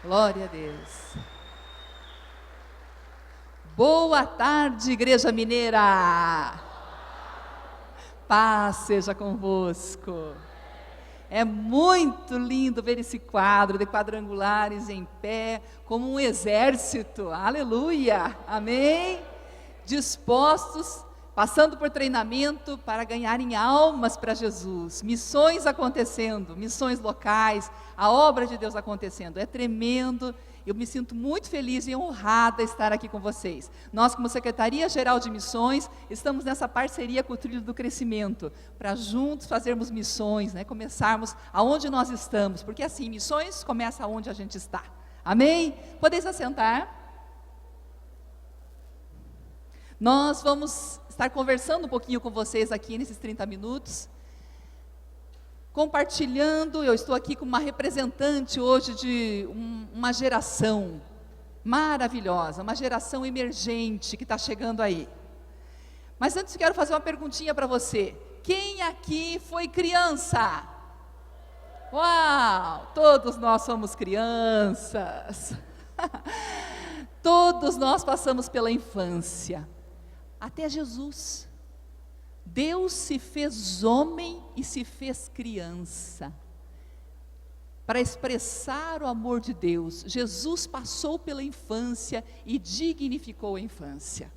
Glória a Deus. Boa tarde, Igreja Mineira. Paz seja convosco. É muito lindo ver esse quadro de quadrangulares em pé, como um exército, aleluia, amém? Dispostos, passando por treinamento para ganharem almas para Jesus, missões acontecendo, missões locais, a obra de Deus acontecendo, é tremendo. Eu me sinto muito feliz e honrada estar aqui com vocês. Nós, como Secretaria-Geral de Missões, estamos nessa parceria com o Trilho do Crescimento, para juntos fazermos missões, começarmos aonde nós estamos, porque assim, missões começa aonde a gente está. Amém? Podeis assentar. Nós vamos estar conversando um pouquinho com vocês aqui nesses 30 minutos, compartilhando. Eu estou aqui com uma representante hoje de uma geração maravilhosa, uma geração emergente que está chegando aí. Mas antes quero fazer uma perguntinha para você. Quem aqui foi criança? Uau, todos nós somos crianças. Todos nós passamos pela infância. Até Jesus. Deus se fez homem e se fez criança. Para expressar o amor de Deus, Jesus passou pela infância e dignificou a infância.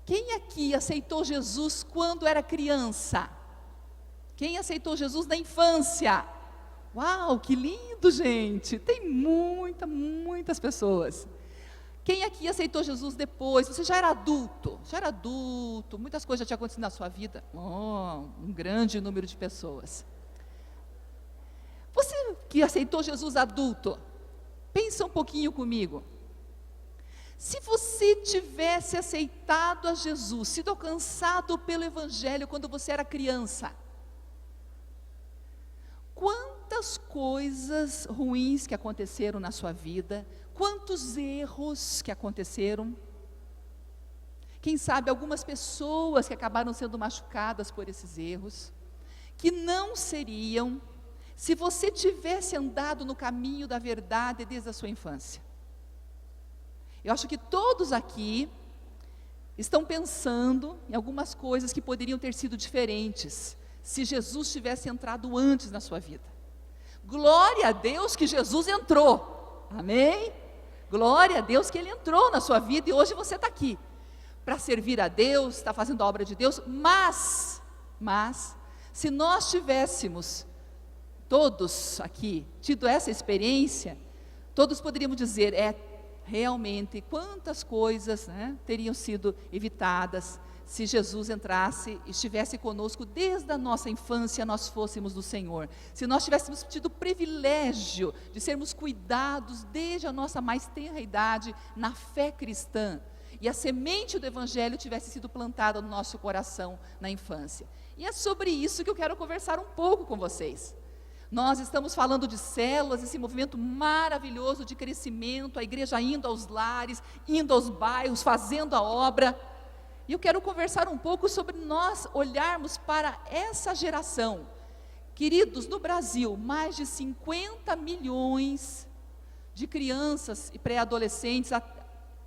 Quem aqui aceitou Jesus quando era criança? Quem aceitou Jesus na infância? Uau, que lindo, gente! Tem muitas pessoas. Quem aqui aceitou Jesus depois? Você já era adulto, muitas coisas já tinham acontecido na sua vida. Um grande número de pessoas. Você que aceitou Jesus adulto, pensa um pouquinho comigo. Se você tivesse aceitado a Jesus, sido alcançado pelo Evangelho quando você era criança, quantas coisas ruins que aconteceram na sua vida, quantos erros que aconteceram, quem sabe algumas pessoas que acabaram sendo machucadas por esses erros, que não seriam, se você tivesse andado no caminho da verdade desde a sua infância. Eu acho que todos aqui estão pensando em algumas coisas que poderiam ter sido diferentes, se Jesus tivesse entrado antes na sua vida. Glória a Deus que Jesus entrou, amém? Glória a Deus que Ele entrou na sua vida e hoje você está aqui, para servir a Deus, está fazendo a obra de Deus, mas, se nós tivéssemos, todos aqui, tido essa experiência, todos poderíamos dizer, realmente, quantas coisas teriam sido evitadas, se Jesus entrasse e estivesse conosco desde a nossa infância, nós fôssemos do Senhor. Se nós tivéssemos tido o privilégio de sermos cuidados desde a nossa mais tenra idade na fé cristã, e a semente do Evangelho tivesse sido plantada no nosso coração na infância. E é sobre isso que eu quero conversar um pouco com vocês. Nós estamos falando de células, esse movimento maravilhoso de crescimento, a igreja indo aos lares, indo aos bairros, fazendo a obra. E eu quero conversar um pouco sobre nós olharmos para essa geração. Queridos, no Brasil, mais de 50 milhões de crianças e pré-adolescentes,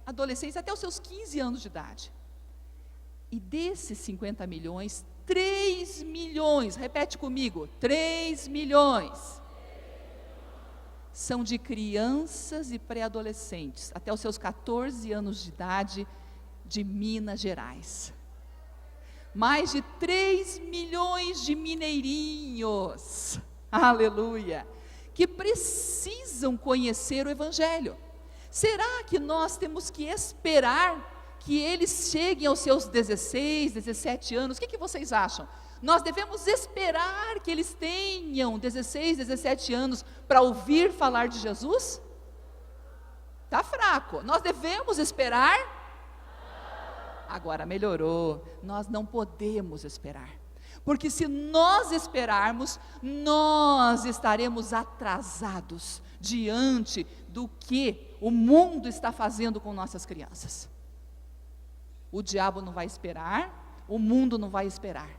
adolescentes até os seus 15 anos de idade. E desses 50 milhões, 3 milhões, repete comigo, 3 milhões, são de crianças e pré-adolescentes, até os seus 14 anos de idade, de Minas Gerais. Mais de 3 milhões de mineirinhos, aleluia, que precisam conhecer o Evangelho. Será que nós temos que esperar que eles cheguem aos seus 16, 17 anos? O que vocês acham? Nós devemos esperar que eles tenham 16, 17 anos para ouvir falar de Jesus? Está fraco. Nós devemos esperar? Agora melhorou. Nós não podemos esperar. Porque se nós esperarmos, nós estaremos atrasados diante do que o mundo está fazendo com nossas crianças. O diabo não vai esperar, o mundo não vai esperar.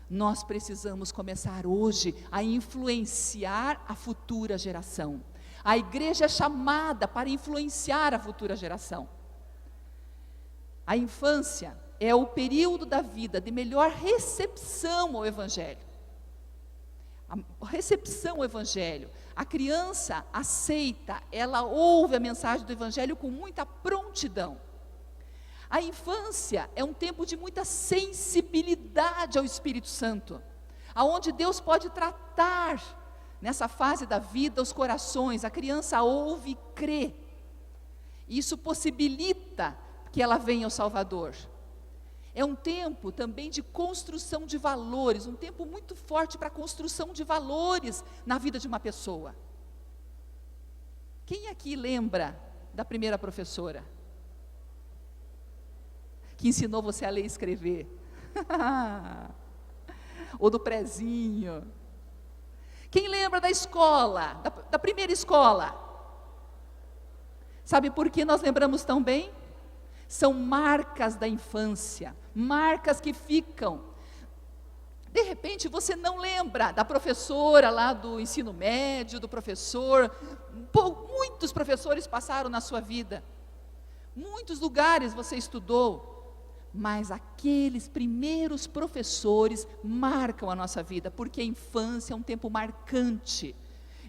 Nós precisamos começar hoje a influenciar a futura geração, A igreja é chamada para influenciar a futura geração. A infância é o período da vida de melhor recepção ao Evangelho. A recepção ao Evangelho. A criança aceita, ela ouve a mensagem do Evangelho com muita prontidão. A infância é um tempo de muita sensibilidade ao Espírito Santo, aonde Deus pode tratar, nessa fase da vida, os corações. A criança ouve e crê. Isso possibilita que ela venha ao Salvador. É um tempo também de construção de valores, um tempo muito forte para a construção de valores na vida de uma pessoa. Quem aqui lembra da primeira professora que ensinou você a ler e escrever? Ou do prezinho? Quem lembra da escola, da primeira escola? Sabe por que nós lembramos tão bem? São marcas da infância, marcas que ficam. De repente você não lembra da professora lá do ensino médio, do professor. Muitos professores passaram na sua vida, muitos lugares você estudou, mas aqueles primeiros professores marcam a nossa vida, porque a infância é um tempo marcante,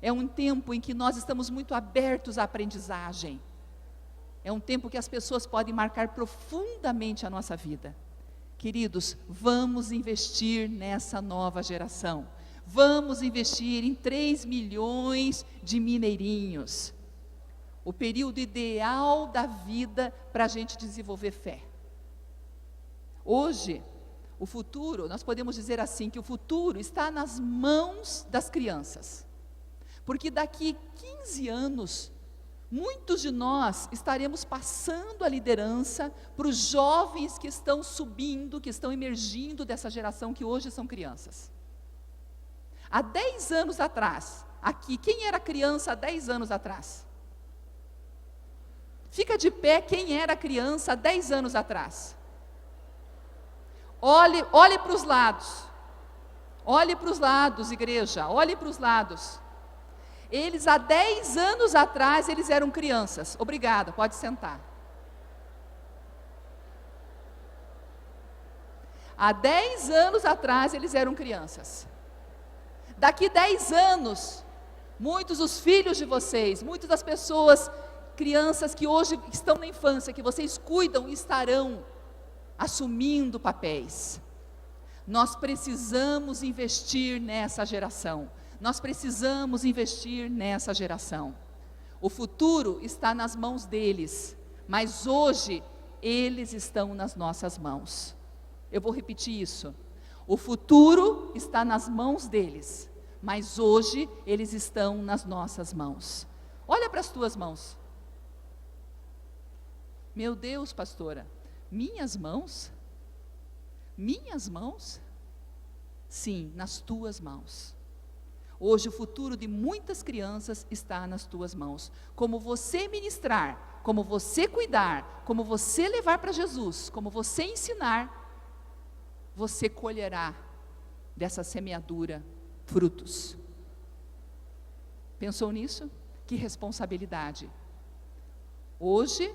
é um tempo em que nós estamos muito abertos à aprendizagem. É um tempo que as pessoas podem marcar profundamente a nossa vida. Queridos, vamos investir nessa nova geração. Vamos investir em 3 milhões de mineirinhos. O período ideal da vida para a gente desenvolver fé. Hoje, o futuro, nós podemos dizer assim, que o futuro está nas mãos das crianças. Porque daqui 15 anos, muitos de nós estaremos passando a liderança para os jovens que estão subindo, que estão emergindo dessa geração que hoje são crianças. Há 10 anos atrás, aqui, quem era criança há 10 anos atrás? Fica de pé quem era criança há 10 anos atrás. Olhe para os lados. Olhe para os lados, igreja, olhe para os lados. Eles há 10 anos atrás, eles eram crianças. Obrigada, pode sentar. Há 10 anos atrás, eles eram crianças. Daqui 10 anos, muitos dos filhos de vocês, muitas das pessoas, crianças que hoje estão na infância, que vocês cuidam, estarão assumindo papéis. Nós precisamos investir nessa geração. Nós precisamos investir nessa geração. O futuro está nas mãos deles, mas hoje eles estão nas nossas mãos. Eu vou repetir isso. O futuro está nas mãos deles, mas hoje eles estão nas nossas mãos. Olha para as tuas mãos. Meu Deus, pastora, minhas mãos? Minhas mãos? Sim, nas tuas mãos. Hoje o futuro de muitas crianças está nas tuas mãos. Como você ministrar, como você cuidar, como você levar para Jesus, como você ensinar, você colherá dessa semeadura frutos. Pensou nisso? Que responsabilidade. Hoje,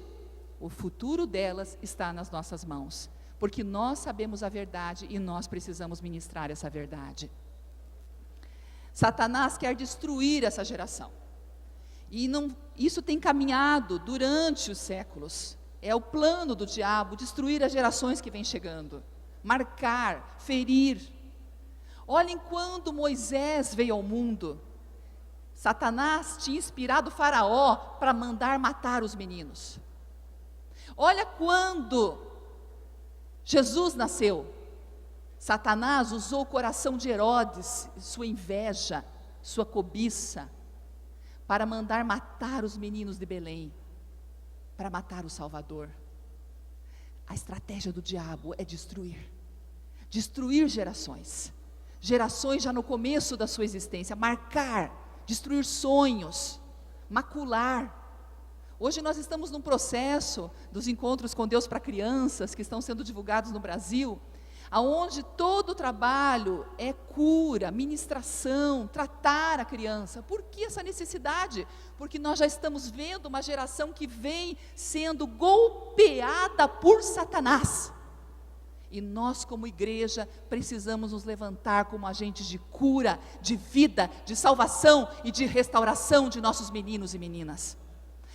o futuro delas está nas nossas mãos, porque nós sabemos a verdade e nós precisamos ministrar essa verdade. Satanás quer destruir essa geração. E isso tem caminhado durante os séculos. É o plano do diabo, destruir as gerações que vêm chegando. Marcar, ferir. Olhem quando Moisés veio ao mundo. Satanás tinha inspirado o faraó para mandar matar os meninos. Olha quando Jesus nasceu. Satanás usou o coração de Herodes, sua inveja, sua cobiça, para mandar matar os meninos de Belém, para matar o Salvador. A estratégia do diabo é destruir gerações já no começo da sua existência, marcar, destruir sonhos, macular. Hoje nós estamos num processo dos encontros com Deus para crianças, que estão sendo divulgados no Brasil. aonde todo o trabalho é cura, ministração, tratar a criança. Por que essa necessidade? Porque nós já estamos vendo uma geração que vem sendo golpeada por Satanás. E nós, como igreja, precisamos nos levantar como agentes de cura, de vida, de salvação e de restauração de nossos meninos e meninas.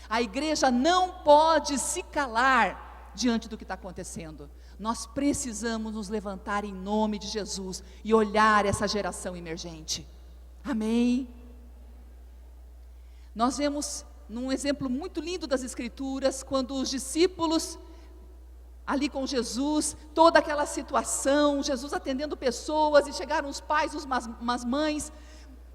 A igreja não pode se calar diante do que está acontecendo. Nós precisamos nos levantar em nome de Jesus e olhar essa geração emergente. Amém? Nós vemos num exemplo muito lindo das Escrituras, quando os discípulos ali com Jesus, toda aquela situação, Jesus atendendo pessoas, e chegaram os pais, umas mães,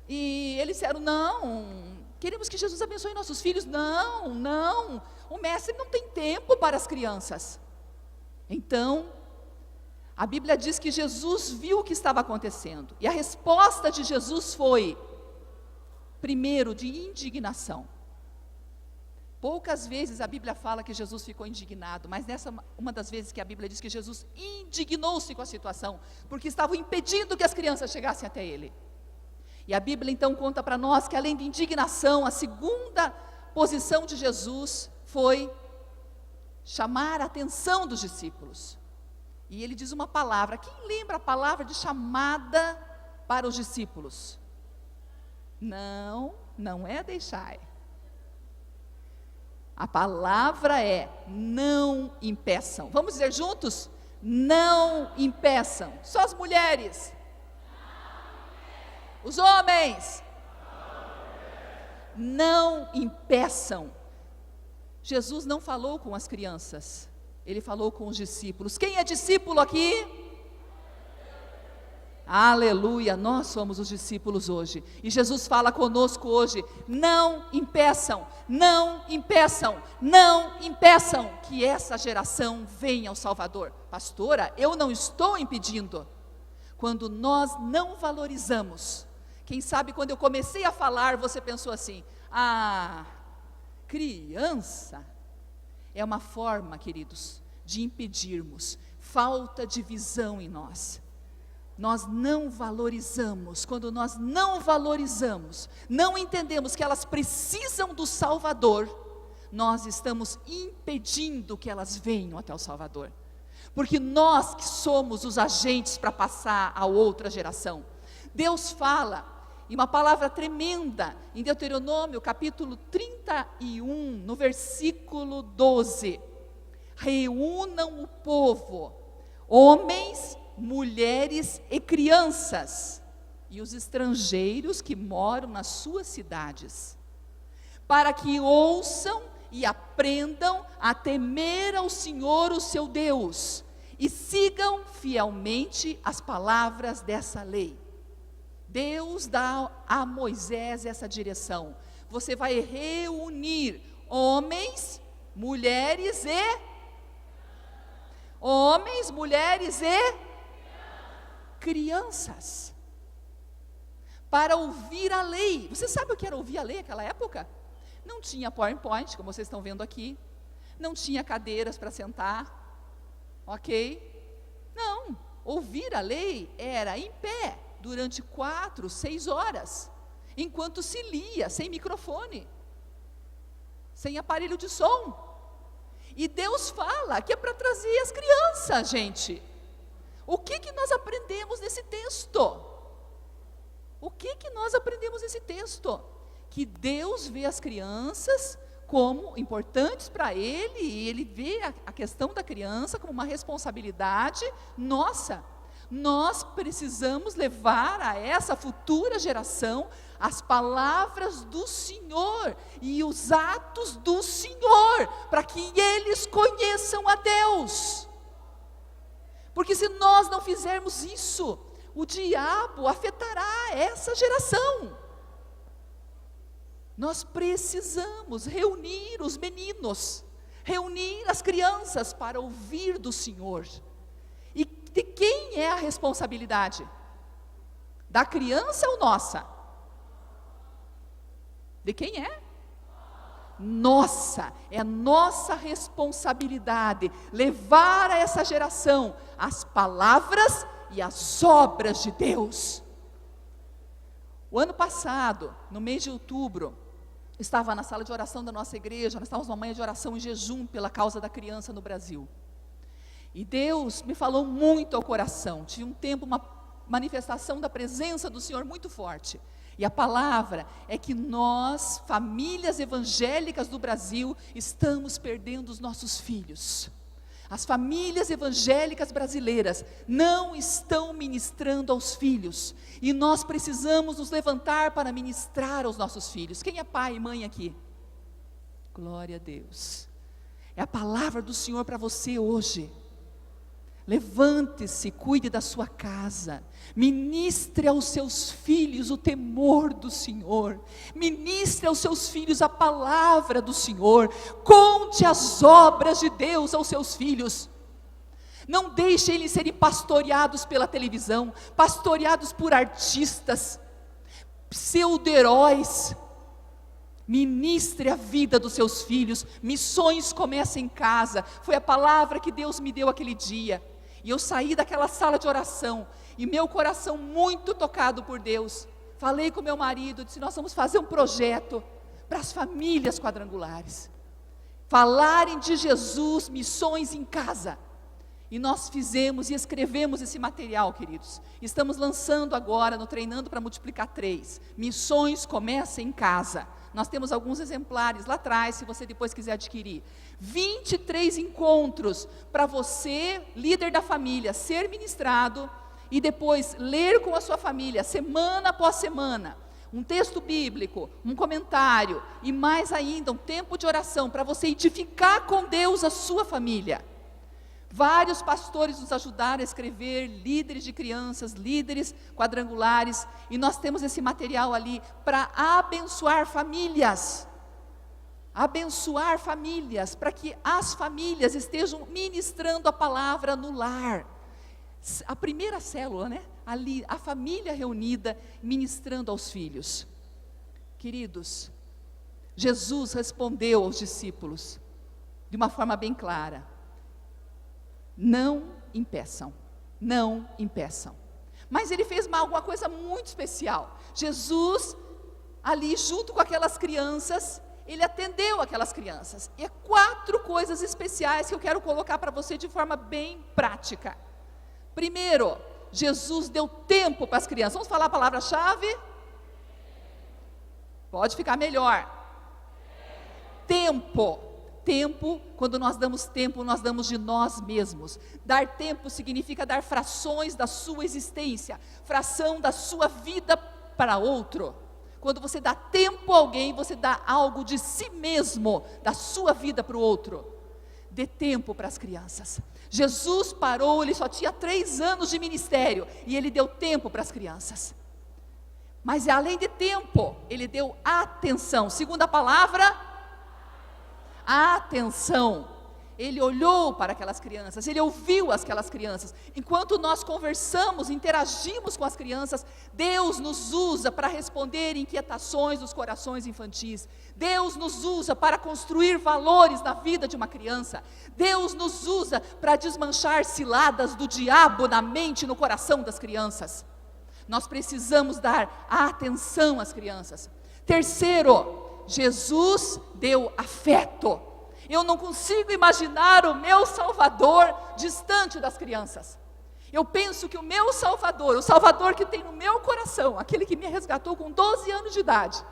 e eles disseram: não, queremos que Jesus abençoe nossos filhos. Não, o mestre não tem tempo para as crianças. Então, a Bíblia diz que Jesus viu o que estava acontecendo, e a resposta de Jesus foi, primeiro, de indignação. Poucas vezes a Bíblia fala que Jesus ficou indignado, mas nessa uma das vezes que a Bíblia diz que Jesus indignou-se com a situação, porque estavam impedindo que as crianças chegassem até Ele. E a Bíblia então conta para nós que, além de indignação, a segunda posição de Jesus foi chamar a atenção dos discípulos. E Ele diz uma palavra. Quem lembra a palavra de chamada para os discípulos? Não é deixai. A palavra é: não impeçam. Vamos dizer juntos? Não impeçam. Só as mulheres. Os homens. Não impeçam. Jesus não falou com as crianças, Ele falou com os discípulos. Quem é discípulo aqui? Aleluia, nós somos os discípulos hoje, e Jesus fala conosco hoje: não impeçam, não impeçam, não impeçam que essa geração venha ao Salvador. Pastora, eu não estou impedindo. Quando nós não valorizamos, quem sabe quando eu comecei a falar, você pensou assim: criança. É uma forma, queridos, de impedirmos, falta de visão em nós. Nós não valorizamos. Quando nós não valorizamos, não entendemos que elas precisam do Salvador, nós estamos impedindo que elas venham até o Salvador, porque nós que somos os agentes para passar a outra geração. Deus fala, e uma palavra tremenda, em Deuteronômio capítulo 31, no versículo 12: reúnam o povo, homens, mulheres e crianças, e os estrangeiros que moram nas suas cidades, para que ouçam e aprendam a temer ao Senhor, o seu Deus, e sigam fielmente as palavras dessa lei. Deus dá a Moisés essa direção: você vai reunir homens, mulheres e crianças, para ouvir a lei. Você sabe o que era ouvir a lei naquela época? Não tinha PowerPoint, como vocês estão vendo aqui, não tinha cadeiras para sentar, ok? Não, ouvir a lei era em pé, durante 4, 6 horas, enquanto se lia, sem microfone, sem aparelho de som. E Deus fala que é para trazer as crianças, gente. O que nós aprendemos nesse texto? O que nós aprendemos nesse texto? Que Deus vê as crianças como importantes para Ele, e Ele vê a questão da criança como uma responsabilidade nossa. Nós precisamos levar a essa futura geração as palavras do Senhor e os atos do Senhor, para que eles conheçam a Deus. Porque se nós não fizermos isso, o diabo afetará essa geração. Nós precisamos reunir os meninos, reunir as crianças para ouvir do Senhor. E de quem é a responsabilidade? Da criança ou nossa? De quem é? nossa, é nossa responsabilidade levar a essa geração as palavras e as obras de Deus. O ano passado, no mês de outubro, estava na sala de oração da nossa igreja, nós estávamos numa manhã de oração em jejum pela causa da criança no Brasil. E Deus me falou muito ao coração, tinha um tempo, uma manifestação da presença do Senhor muito forte. E a palavra é que nós, famílias evangélicas do Brasil, estamos perdendo os nossos filhos. As famílias evangélicas brasileiras não estão ministrando aos filhos, e nós precisamos nos levantar para ministrar aos nossos filhos. Quem é pai e mãe aqui? Glória a Deus. É a palavra do Senhor para você hoje. Levante-se, cuide da sua casa, ministre aos seus filhos o temor do Senhor, ministre aos seus filhos a palavra do Senhor, conte as obras de Deus aos seus filhos. Não deixe eles serem pastoreados pela televisão, pastoreados por artistas, pseudo-heróis. Ministre a vida dos seus filhos. Missões começam em casa, foi a palavra que Deus me deu aquele dia, e eu saí daquela sala de oração, e meu coração muito tocado por Deus, falei com meu marido, disse, nós vamos fazer um projeto, para as famílias quadrangulares, falarem de Jesus, missões em casa, e nós fizemos e escrevemos esse material, queridos, estamos lançando agora, no Treinando para Multiplicar 3, missões começam em casa. Nós temos alguns exemplares lá atrás, se você depois quiser adquirir. 23 encontros para você, líder da família, ser ministrado e depois ler com a sua família, semana após semana. Um texto bíblico, um comentário e mais ainda um tempo de oração para você edificar com Deus a sua família. Vários pastores nos ajudaram a escrever, líderes de crianças, líderes quadrangulares, e nós temos esse material ali para abençoar famílias, para que as famílias estejam ministrando a palavra no lar. A primeira célula, né? Ali, a família reunida, ministrando aos filhos. Queridos, Jesus respondeu aos discípulos, de uma forma bem clara, não impeçam, não impeçam. Mas ele fez alguma coisa muito especial. Jesus, ali junto com aquelas crianças, ele atendeu aquelas crianças. E 4 coisas especiais que eu quero colocar para você de forma bem prática. Primeiro, Jesus deu tempo para as crianças. Vamos falar a palavra-chave? Pode ficar melhor. Tempo. Tempo, quando nós damos tempo, nós damos de nós mesmos. Dar tempo significa dar frações da sua existência, fração da sua vida para outro. Quando você dá tempo a alguém, você dá algo de si mesmo, da sua vida para o outro. Dê tempo para as crianças. Jesus parou, ele só tinha 3 anos de ministério, e ele deu tempo para as crianças. Mas além de tempo, ele deu atenção. Segunda palavra, a atenção. Ele olhou para aquelas crianças, ele ouviu aquelas crianças. Enquanto nós conversamos, interagimos com as crianças, Deus nos usa para responder inquietações dos corações infantis. Deus nos usa para construir valores na vida de uma criança. Deus nos usa para desmanchar ciladas do diabo na mente e no coração das crianças. Nós precisamos dar atenção às crianças. Terceiro, Jesus deu afeto. Eu não consigo imaginar o meu Salvador distante das crianças. Eu penso que o meu Salvador, o Salvador que tem no meu coração, aquele que me resgatou com 12 anos de idade,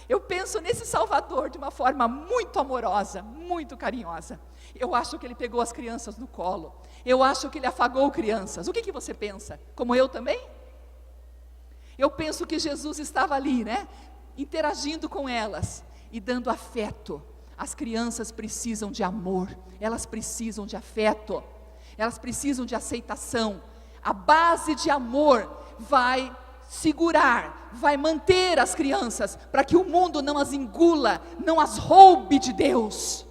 eu penso nesse Salvador de uma forma muito amorosa, muito carinhosa. Eu acho que ele pegou as crianças no colo. Eu acho que ele afagou crianças. O que você pensa? Como eu também? Eu penso que Jesus estava ali, né? Interagindo com elas e dando afeto. As crianças precisam de amor, elas precisam de afeto, elas precisam de aceitação. A base de amor vai segurar, vai manter as crianças, para que o mundo não as engula, não as roube de Deus.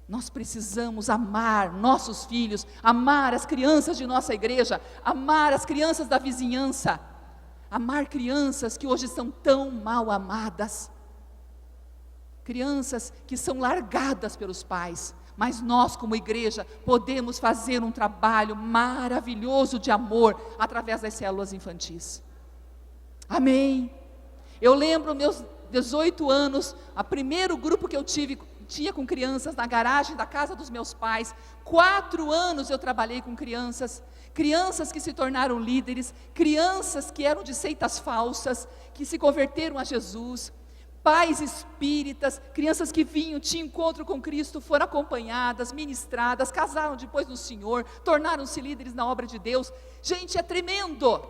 Nós precisamos amar nossos filhos, amar as crianças de nossa igreja, amar as crianças da vizinhança, amar crianças que hoje são tão mal amadas. crianças que são largadas pelos pais, mas nós como igreja podemos fazer um trabalho maravilhoso de amor através das células infantis. Amém. Eu lembro meus 18 anos, o primeiro grupo que eu tinha com crianças na garagem da casa dos meus pais. 4 anos eu trabalhei com crianças que se tornaram líderes, crianças que eram de seitas falsas, que se converteram a Jesus, pais espíritas, crianças que vinham, tinham encontro com Cristo, foram acompanhadas, ministradas, casaram depois no Senhor, tornaram-se líderes na obra de Deus. Gente, é tremendo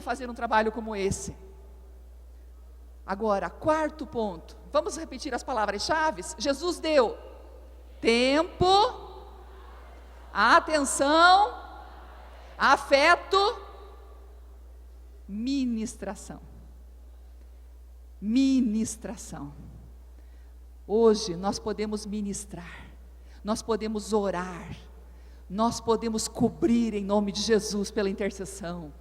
fazer um trabalho como esse. Agora, 4º ponto, vamos repetir as palavras-chave? Jesus deu tempo, atenção, afeto, ministração. Ministração. Hoje nós podemos ministrar, nós podemos orar, nós podemos cobrir em nome de Jesus pela intercessão.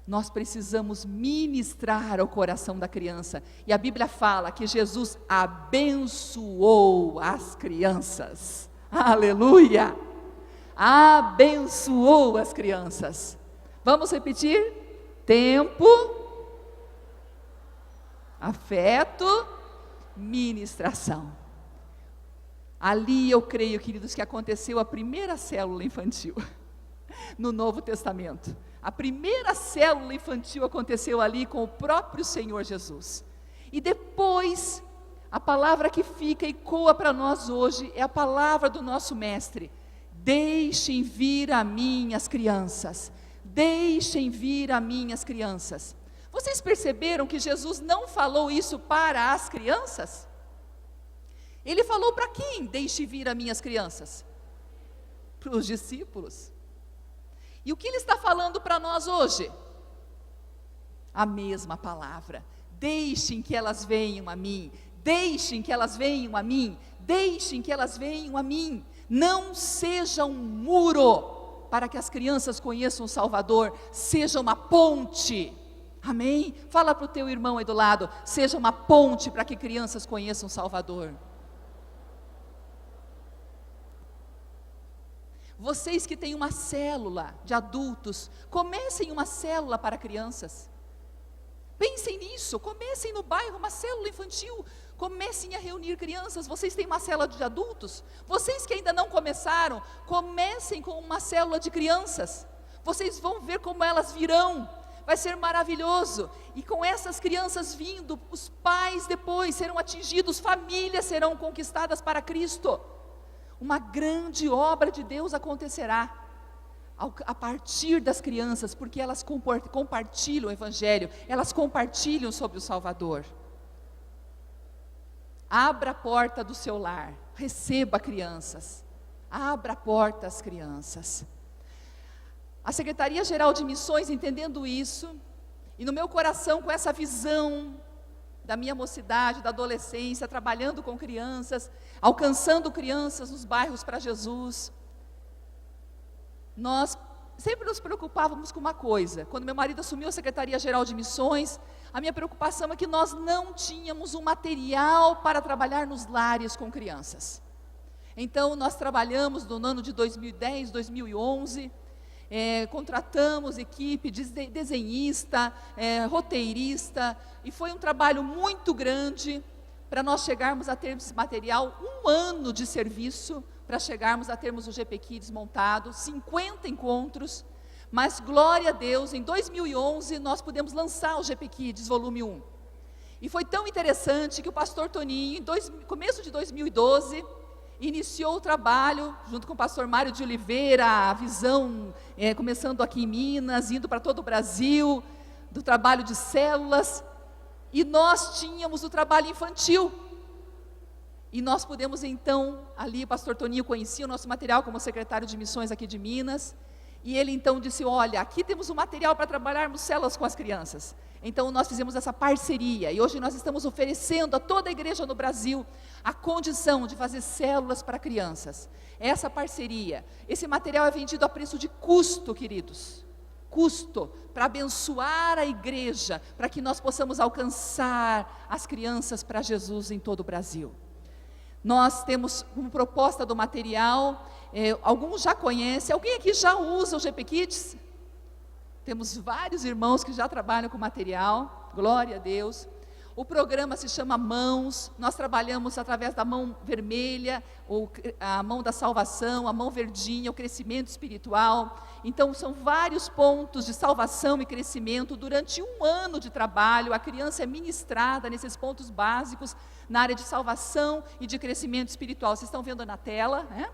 Nós precisamos ministrar ao coração da criança. E a Bíblia fala que Jesus abençoou as crianças. Aleluia! Abençoou as crianças. Vamos repetir? Tempo, afeto, ministração. Ali eu creio, queridos, que aconteceu a primeira célula infantil no Novo Testamento. A primeira célula infantil aconteceu ali com o próprio Senhor Jesus. E depois, a palavra que fica e ecoa para nós hoje é a palavra do nosso mestre: deixem vir a mim as crianças, deixem vir a mim as crianças. Vocês perceberam que Jesus não falou isso para as crianças? Ele falou para quem? Deixe vir a mim as crianças? Para os discípulos. E o que ele está falando para nós hoje? A mesma palavra: deixem que elas venham a mim, deixem que elas venham a mim, deixem que elas venham a mim. Não seja um muro para que as crianças conheçam o Salvador, seja uma ponte. Amém? Fala para o teu irmão aí do lado: seja uma ponte para que crianças conheçam o Salvador. Vocês que têm uma célula de adultos, comecem uma célula para crianças. Pensem nisso, comecem no bairro uma célula infantil, comecem a reunir crianças. Vocês têm uma célula de adultos? Vocês que ainda não começaram, comecem com uma célula de crianças. Vocês vão ver como elas virão, vai ser maravilhoso. E com essas crianças vindo, os pais depois serão atingidos, famílias serão conquistadas para Cristo. Uma grande obra de Deus acontecerá a partir das crianças, porque elas compartilham o Evangelho, elas compartilham sobre o Salvador. Abra a porta do seu lar, receba crianças, abra a porta às crianças. A Secretaria-Geral de Missões, entendendo isso, e no meu coração com essa visão da minha mocidade, da adolescência, trabalhando com crianças, alcançando crianças nos bairros para Jesus, nós sempre nos preocupávamos com uma coisa. Quando meu marido assumiu a Secretaria-Geral de Missões, a minha preocupação é que nós não tínhamos um material para trabalhar nos lares com crianças. Então nós trabalhamos no ano de 2010, 2011, contratamos equipe de desenhista, roteirista, e foi um trabalho muito grande para nós chegarmos a ter esse material, 1 ano de serviço, para chegarmos a termos o GP Kids montado, 50 encontros, mas glória a Deus, em 2011 nós pudemos lançar o GP Kids volume 1, e foi tão interessante que o pastor Toninho, em começo de 2012, iniciou o trabalho, junto com o pastor Mário de Oliveira, a visão, começando aqui em Minas, indo para todo o Brasil, do trabalho de células, e nós tínhamos o trabalho infantil, e nós pudemos então, ali o pastor Toninho conhecia o nosso material como secretário de missões aqui de Minas, e ele então disse: olha, aqui temos um material para trabalharmos células com as crianças. Então nós fizemos essa parceria, e hoje nós estamos oferecendo a toda a igreja no Brasil a condição de fazer células para crianças. Essa parceria, esse material é vendido a preço de custo, queridos, custo para abençoar a igreja, para que nós possamos alcançar as crianças para Jesus em todo o Brasil. Nós temos como proposta do material, alguns já conhecem, alguém aqui já usa o GP Kids? Temos vários irmãos que já trabalham com material, glória a Deus. O programa se chama Mãos, nós trabalhamos através da mão vermelha, a mão da salvação, a mão verdinha, o crescimento espiritual. Então são vários pontos de salvação e crescimento. Durante um ano de trabalho, a criança é ministrada nesses pontos básicos, na área de salvação e de crescimento espiritual. Vocês estão vendo na tela, né?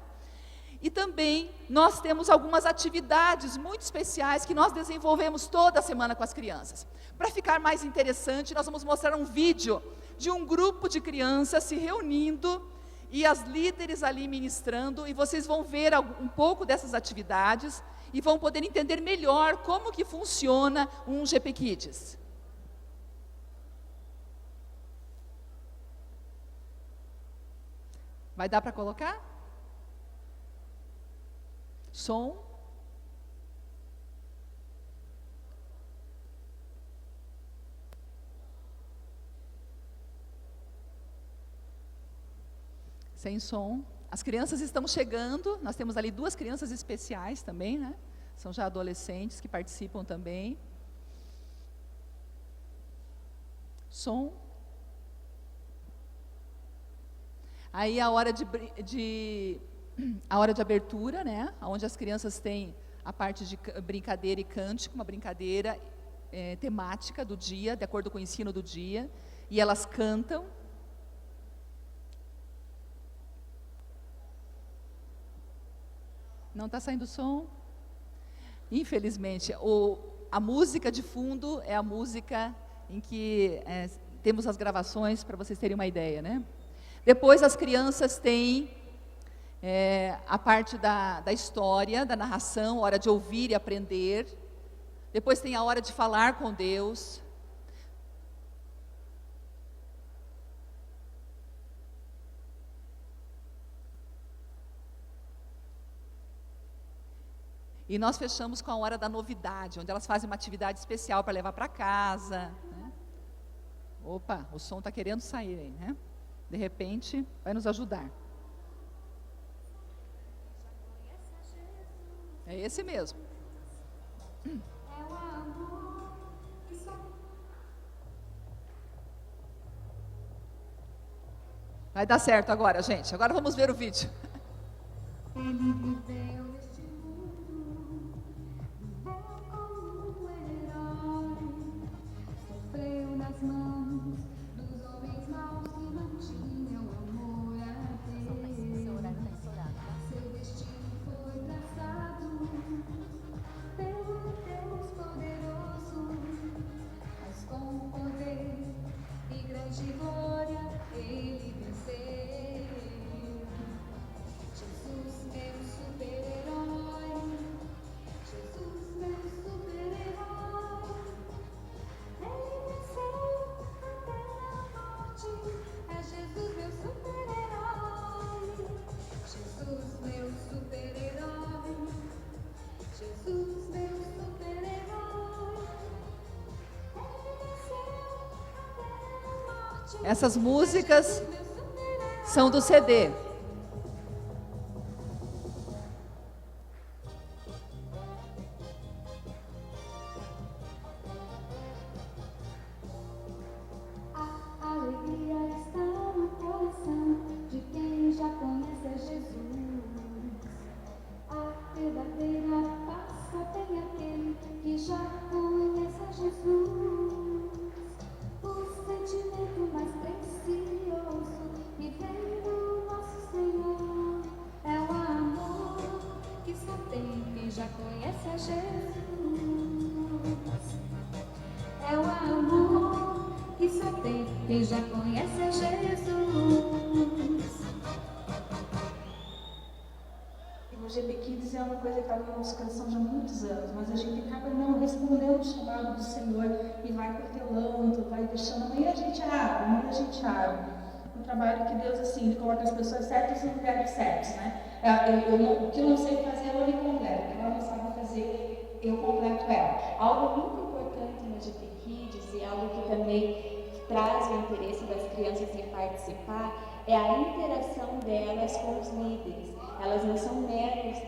E também nós temos algumas atividades muito especiais que nós desenvolvemos toda semana com as crianças. Para ficar mais interessante, nós vamos mostrar um vídeo de um grupo de crianças se reunindo e as líderes ali ministrando, e vocês vão ver um pouco dessas atividades e vão poder entender melhor como que funciona um GP Kids. Vai dar para colocar? Som. Sem som. As crianças estão chegando, nós temos ali 2 crianças especiais também, né? São já adolescentes que participam também. Som. Aí a hora de abertura, né? Onde as crianças têm a parte de brincadeira e cântico, uma brincadeira temática do dia, de acordo com o ensino do dia, e elas cantam. Não está saindo som? Infelizmente, a música de fundo é a música em que temos as gravações, para vocês terem uma ideia, né? Depois as crianças têm a parte da história, da narração, a hora de ouvir e aprender. Depois tem a hora de falar com Deus. E nós fechamos com a hora da novidade, onde elas fazem uma atividade especial para levar para casa, né? Opa, o som está querendo sair aí, né? De repente, vai nos ajudar. É esse mesmo. Vai dar certo agora, gente. Agora vamos ver o vídeo. Ele viveu neste mundo, viveu como um herói, sofreu nas mãos dos homens maus que não tinham amor a Deus. Seu destino foi traçado pelo Deus poderoso, mas com poder e grande glória ele venceu. Jesus, meu super-herói, Jesus, meu super-herói, ele venceu até a morte, é Jesus, meu super-herói, Jesus, meu super-herói, Jesus, meu super-herói, ele venceu até a morte. Essas músicas são do CD. A alegria está no coração de quem já conhece Jesus. A verdadeira paz só tem aquele que já conhece a Jesus. O sentimento mais precioso que vem do nosso Senhor é o amor que só tem quem já conhece a Jesus. É o amor que só tem quem já conhece a Jesus. O GP Kids é uma coisa que está no nosso coração já há muitos anos, mas a gente acaba não respondendo o chamado do Senhor e vai protelando, vai deixando. Amanhã a gente abre. Um trabalho que Deus, assim, coloca as pessoas certas no lugar certos, né? O que eu não sei fazer, ela me completa. O que ela não sabe fazer, eu completo ela. Algo muito importante no GP Kids e algo que também traz o interesse das crianças em participar é a interação delas com os líderes. Elas não são meros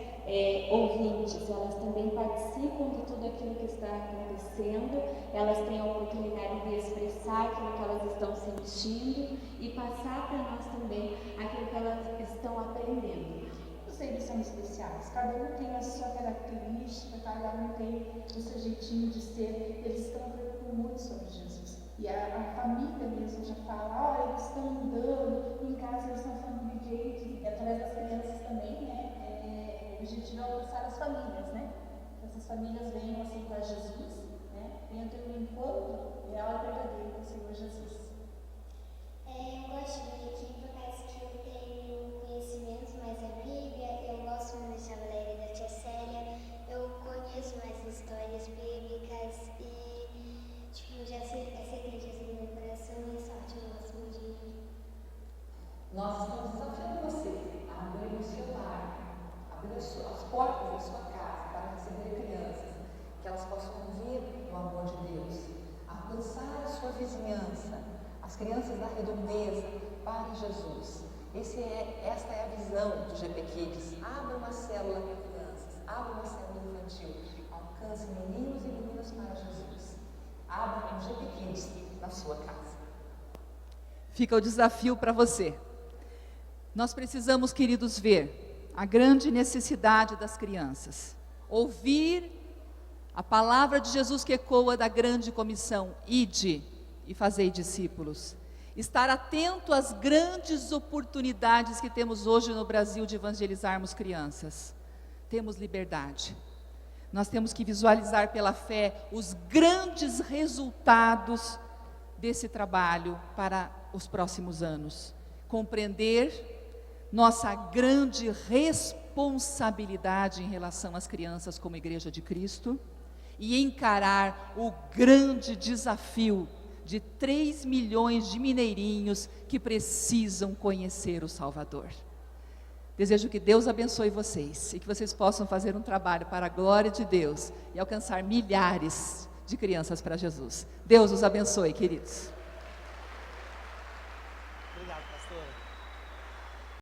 ouvintes, elas também participam de tudo aquilo que está acontecendo, elas têm a oportunidade de expressar aquilo que elas estão sentindo e passar para nós também aquilo que elas estão aprendendo. Eles são especiais, cada um tem a sua característica, cada um tem o seu jeitinho de ser, eles estão aprendendo muito sobre Jesus. E a família mesmo já fala, eles estão andando, em casa eles estão falando de jeito, e através das crianças também, né, o objetivo é alcançar as famílias, né, que essas famílias venham aceitar Jesus, né, entrem no encontro real e verdadeiro com o Senhor Jesus. Eu gosto de vir aqui por causa que eu tenho conhecimento mais da Bíblia, eu gosto muito de Cavaleiro da Tia Célia, eu conheço mais histórias bíblicas e, já aceitei Jesus no meu coração e essa arte eu gosto muito de ir. Nós estamos desafiando você a abrir o seu lar, abrir as portas da sua casa para receber crianças, que elas possam ouvir o amor de Deus, alcançar a sua vizinhança, as crianças da redondeza para Jesus. Esta é a visão do GP Kids. Abra uma célula para crianças, abra uma célula infantil, alcance meninos e meninas para Jesus. Abra um GP Kids na sua casa. Fica o desafio para você. Nós precisamos, queridos, ver a grande necessidade das crianças, ouvir a palavra de Jesus que ecoa da grande comissão, ide e fazei discípulos, estar atento às grandes oportunidades que temos hoje no Brasil de evangelizarmos crianças. Temos liberdade, nós temos que visualizar pela fé os grandes resultados desse trabalho para os próximos anos, compreender nossa grande responsabilidade em relação às crianças como Igreja de Cristo e encarar o grande desafio de 3 milhões de mineirinhos que precisam conhecer o Salvador. Desejo que Deus abençoe vocês e que vocês possam fazer um trabalho para a glória de Deus e alcançar milhares de crianças para Jesus. Deus os abençoe, queridos.